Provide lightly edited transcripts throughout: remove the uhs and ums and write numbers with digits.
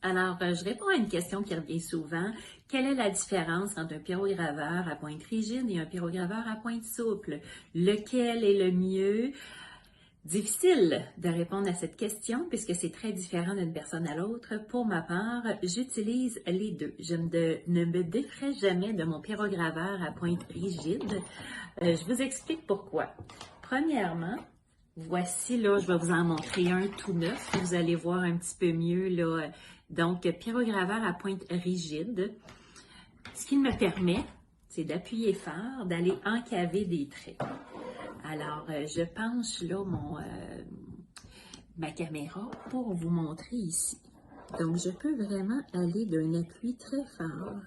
Alors, je réponds à une question qui revient souvent. Quelle est la différence entre un pyrograveur à pointe rigide et un pyrograveur à pointe souple? Lequel est le mieux? Difficile de répondre à cette question puisque c'est très différent d'une personne à l'autre. Pour ma part, j'utilise les deux. Je ne me défrais jamais de mon pyrograveur à pointe rigide. Je vous explique pourquoi. Premièrement, voici, là, je vais vous en montrer un tout neuf. Vous allez voir un petit peu mieux, là. Donc, pyrograveur à pointe rigide. Ce qu'il me permet, c'est d'appuyer fort, d'aller encaver des traits. Alors, je penche là ma caméra pour vous montrer ici. Donc, je peux vraiment aller d'un appui très fort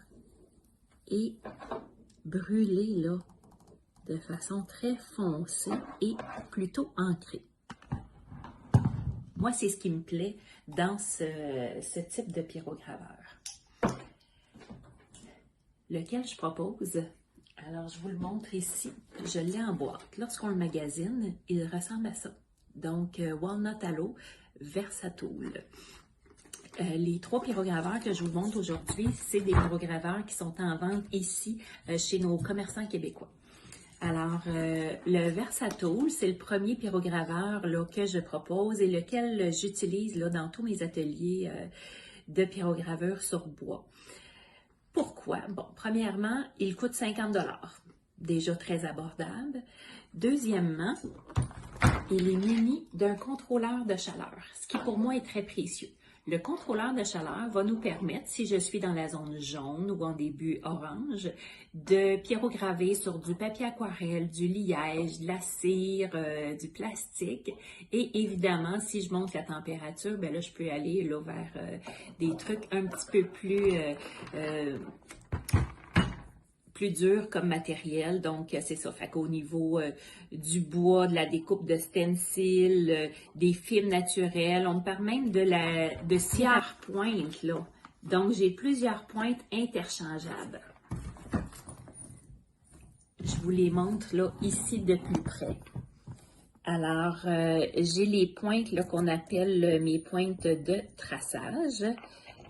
et brûler là de façon très foncée et plutôt ancrée. Moi, c'est ce qui me plaît dans ce type de pyrograveur. Lequel je propose? Alors, je vous le montre ici. Je l'ai en boîte. Lorsqu'on le magasine, il ressemble à ça. Donc, Walnut Aloe Versatool. Les trois pyrograveurs que je vous montre aujourd'hui, c'est des pyrograveurs qui sont en vente ici chez nos commerçants québécois. Alors, le Versatool, c'est le premier pyrograveur là, que je propose et lequel j'utilise là, dans tous mes ateliers de pyrogravure sur bois. Pourquoi? Bon, premièrement, il coûte 50 $, déjà très abordable. Deuxièmement, il est muni d'un contrôleur de chaleur, ce qui pour moi est très précieux. Le contrôleur de chaleur va nous permettre, si je suis dans la zone jaune ou en début orange, de pyrograver sur du papier aquarelle, du liège, de la cire, du plastique. Et évidemment, si je monte la température, ben là, je peux aller là, vers des trucs un petit peu plus dur comme matériel, donc c'est ça, fait qu'au niveau du bois, de la découpe de stencil, des fils naturels, on parle même de sciare pointe là, donc j'ai plusieurs pointes interchangeables. Je vous les montre là ici de plus près. Alors, j'ai les pointes là qu'on appelle mes pointes de traçage,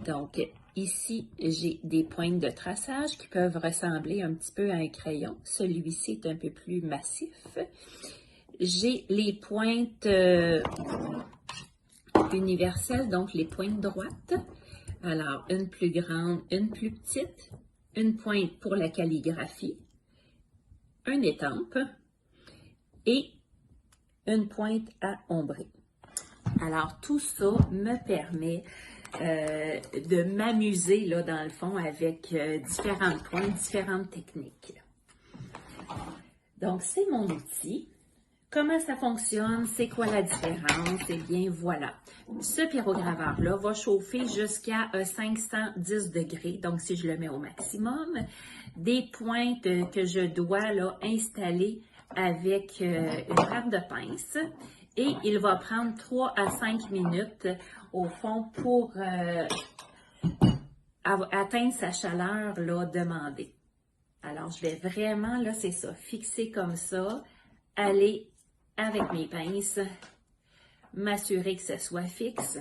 donc ici, j'ai des pointes de traçage qui peuvent ressembler un petit peu à un crayon. Celui-ci est un peu plus massif. J'ai les pointes universelles, donc les pointes droites. Alors, une plus grande, une plus petite, une pointe pour la calligraphie, une étampe et une pointe à ombrer. Alors, tout ça me permet de m'amuser, là, dans le fond, avec différentes pointes, différentes techniques. Donc, c'est mon outil. Comment ça fonctionne? C'est quoi la différence? Eh bien, voilà. Ce pyrograveur-là va chauffer jusqu'à 510 degrés. Donc, si je le mets au maximum, des pointes que je dois là, installer avec une rame de pince. Et il va prendre 3 à 5 minutes, au fond, pour atteindre sa chaleur là, demandée. Alors, je vais vraiment, là, c'est ça, fixer comme ça, aller avec mes pinces, m'assurer que ce soit fixe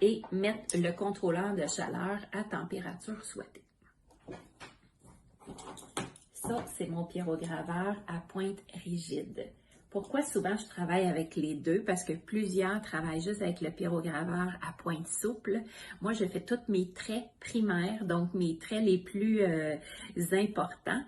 et mettre le contrôleur de chaleur à température souhaitée. Ça, c'est mon pyrograveur à pointe rigide. Pourquoi souvent je travaille avec les deux? Parce que plusieurs travaillent juste avec le pyrograveur à pointe souple. Moi, je fais tous mes traits primaires, donc mes traits les plus importants,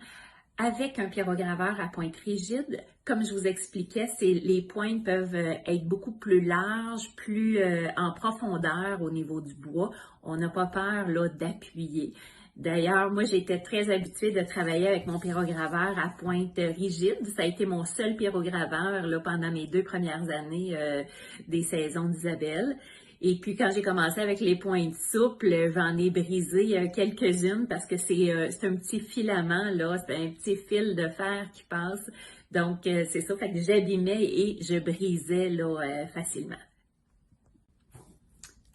avec un pyrograveur à pointe rigide. Comme je vous expliquais, les pointes peuvent être beaucoup plus larges, plus en profondeur au niveau du bois. On n'a pas peur là d'appuyer. D'ailleurs, moi, j'étais très habituée de travailler avec mon pyrograveur à pointe rigide. Ça a été mon seul pyrograveur là, pendant mes 2 premières années des saisons d'Isabelle. Et puis, quand j'ai commencé avec les pointes souples, j'en ai brisé quelques-unes parce que c'est un petit filament, là, c'est un petit fil de fer qui passe. Donc, c'est ça, fait que j'abîmais et je brisais là, facilement.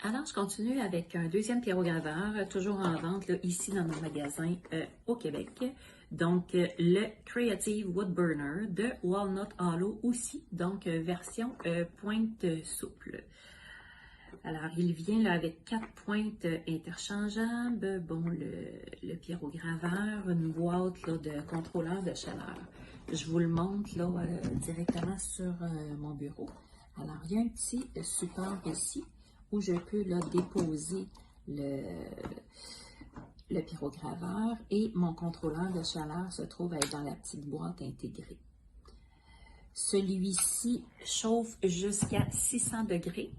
Alors, je continue avec un deuxième pyrograveur, toujours en vente là, ici dans nos magasins au Québec. Donc, le Creative Wood Burner de Walnut Aloe aussi, donc version pointe souple. Alors, il vient là avec 4 pointes interchangeables, bon, le pyrograveur, une boîte là, de contrôleur de chaleur. Je vous le montre là, directement sur mon bureau. Alors, il y a un petit support ici où je peux là, déposer le pyrograveur et mon contrôleur de chaleur se trouve à être dans la petite boîte intégrée. Celui-ci chauffe jusqu'à 600 degrés.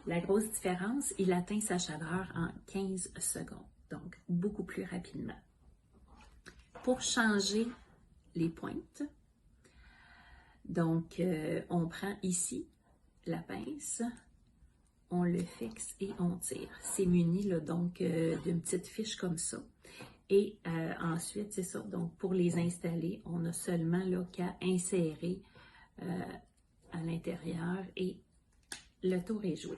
La grosse différence, il atteint sa chaleur en 15 secondes, donc beaucoup plus rapidement. Pour changer les pointes, donc on prend ici la pince, on le fixe et on tire. C'est muni là, donc d'une petite fiche comme ça. Et ensuite, c'est ça, donc pour les installer, on a seulement qu'à insérer à l'intérieur et le tour est joué.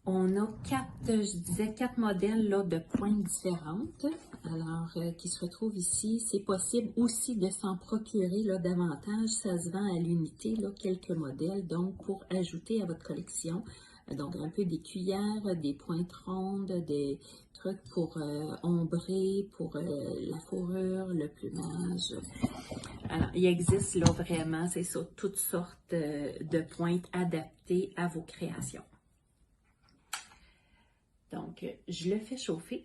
On a quatre modèles là, de pointes différentes, alors qui se retrouvent ici. C'est possible aussi de s'en procurer là, davantage. Ça se vend à l'unité, quelques modèles, donc pour ajouter à votre collection. Donc un peu des cuillères, des pointes rondes, des trucs pour ombrer, pour la fourrure, le plumage. Alors, il existe là vraiment, c'est ça, toutes sortes de pointes adaptées à vos créations. Donc, je le fais chauffer.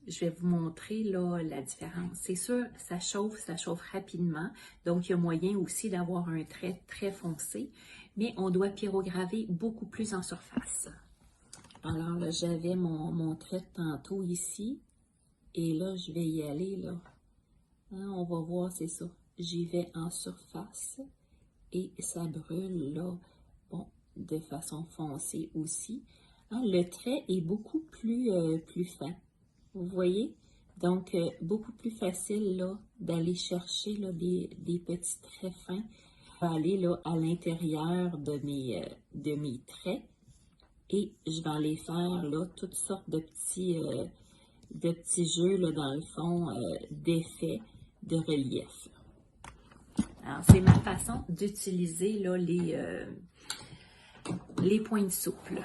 Je vais vous montrer là la différence. C'est sûr, ça chauffe rapidement. Donc, il y a moyen aussi d'avoir un trait très foncé, mais on doit pyrograver beaucoup plus en surface. Alors là, j'avais mon trait tantôt ici, et là, je vais y aller là. Hein, on va voir, c'est ça. J'y vais en surface et ça brûle là, bon, de façon foncée aussi. Hein, le trait est beaucoup plus fin. Vous voyez? Donc, beaucoup plus facile là d'aller chercher là, des petits traits fins. Je vais aller là à l'intérieur de mes traits et je vais aller faire là toutes sortes de petits jeux là, dans le fond d'effets de relief. Alors, c'est ma façon d'utiliser là les pointes souples.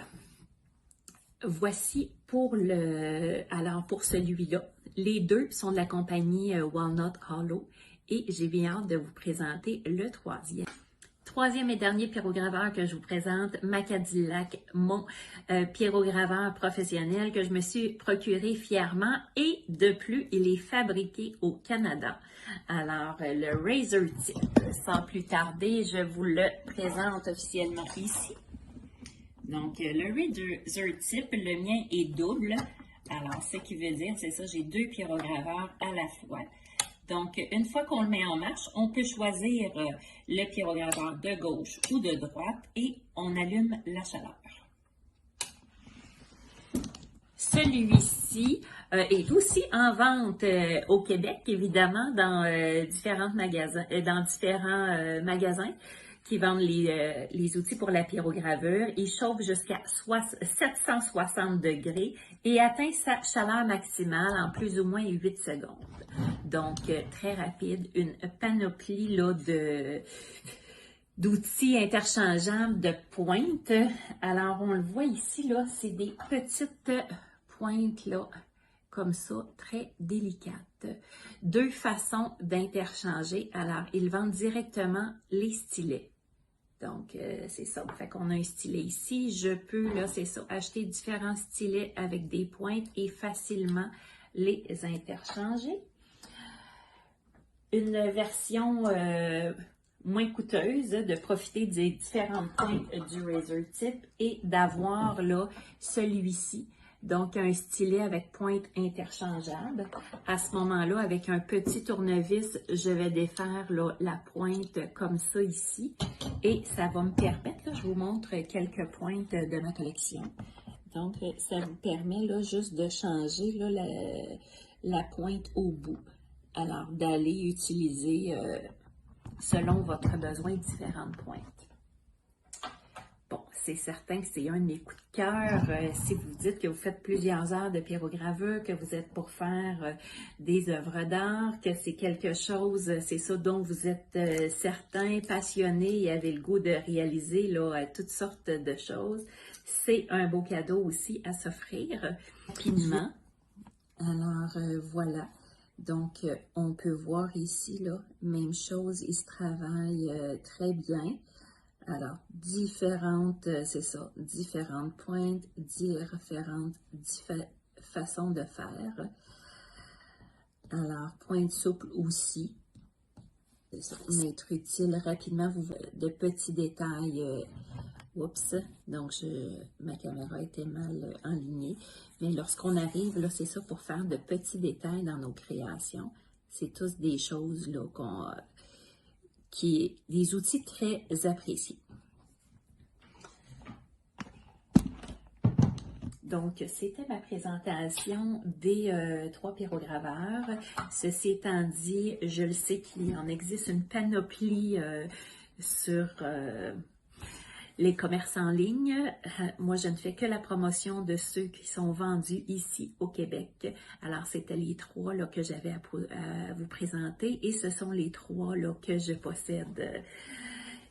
Voici pour celui-là. Les deux sont de la compagnie Walnut Hollow et j'ai bien hâte de vous présenter le troisième. Troisième et dernier pyrograveur que je vous présente, Macadillac, mon pyrograveur professionnel que je me suis procuré fièrement et de plus, il est fabriqué au Canada. Alors, le Razor Tip, sans plus tarder, je vous le présente officiellement ici. Donc, le Razor Tip, le mien est double. Alors, ce qui veut dire, c'est ça, j'ai deux pyrograveurs à la fois. Donc, une fois qu'on le met en marche, on peut choisir le pyrograveur de gauche ou de droite et on allume la chaleur. Celui-ci est aussi en vente au Québec, évidemment, dans différents magasins qui vendent les outils pour la pyrogravure. Il chauffe jusqu'à 760 degrés et atteint sa chaleur maximale en plus ou moins 8 secondes. Donc, très rapide, une panoplie là, d'outils interchangeables de pointes. Alors, on le voit ici, là, c'est des petites pointes là, comme ça, très délicates. Deux façons d'interchanger. Alors, ils vendent directement les stylets. Donc, c'est ça. Fait qu'on a un stylet ici. Je peux, là, c'est ça, acheter différents stylets avec des pointes et facilement les interchanger. Une version moins coûteuse de profiter des différentes pointes du Razor Tip et d'avoir là celui-ci. Donc, un stylet avec pointe interchangeable. À ce moment-là, avec un petit tournevis, je vais défaire là, la pointe comme ça ici. Et ça va me permettre, là, je vous montre quelques pointes de ma collection. Donc, ça vous permet là, juste de changer là, la pointe au bout. Alors, d'aller utiliser, selon votre besoin, différentes pointes. Bon, c'est certain que c'est un de mes coups de cœur. Si vous dites que vous faites plusieurs heures de pyrogravure, que vous êtes pour faire des œuvres d'art, que c'est quelque chose, c'est ça dont vous êtes certain, passionné et avez le goût de réaliser là, toutes sortes de choses, c'est un beau cadeau aussi à s'offrir rapidement. Alors, voilà. Donc, on peut voir ici, là, même chose, il se travaille très bien. Alors, différentes, c'est ça, différentes pointes, différentes façons de faire. Alors, pointe souple aussi. C'est ça, être utile rapidement, vous de petits détails. Oups, donc ma caméra était mal enlignée. Mais lorsqu'on arrive, là, c'est ça pour faire de petits détails dans nos créations. C'est tous des choses là, des outils très appréciés. Donc, c'était ma présentation des 3 pyrograveurs. Ceci étant dit, je le sais qu'il en existe une panoplie sur les commerces en ligne. Moi, je ne fais que la promotion de ceux qui sont vendus ici au Québec. Alors, c'était les 3 là, que j'avais à vous présenter et ce sont les 3 là, que je possède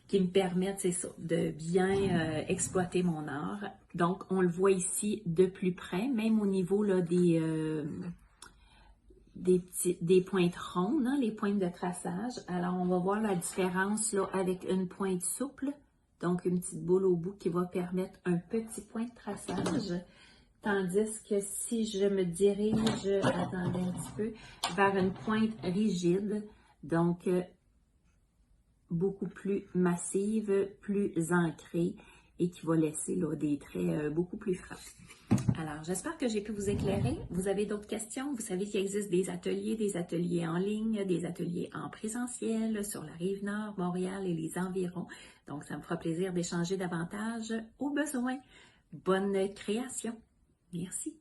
qui me permettent, c'est ça, de bien exploiter mon art. Donc, on le voit ici de plus près, même au niveau là, des pointes rondes, hein, les pointes de traçage. Alors, on va voir la différence là, avec une pointe souple. Donc, une petite boule au bout qui va permettre un petit point de traçage. Tandis que si je me dirige, attendez un petit peu, vers une pointe rigide, donc beaucoup plus massive, plus ancrée et qui va laisser là, des traits beaucoup plus francs. Alors, j'espère que j'ai pu vous éclairer. Vous avez d'autres questions? Vous savez qu'il existe des ateliers en ligne, des ateliers en présentiel sur la Rive-Nord, Montréal et les environs. Donc, ça me fera plaisir d'échanger davantage au besoin. Bonne création! Merci!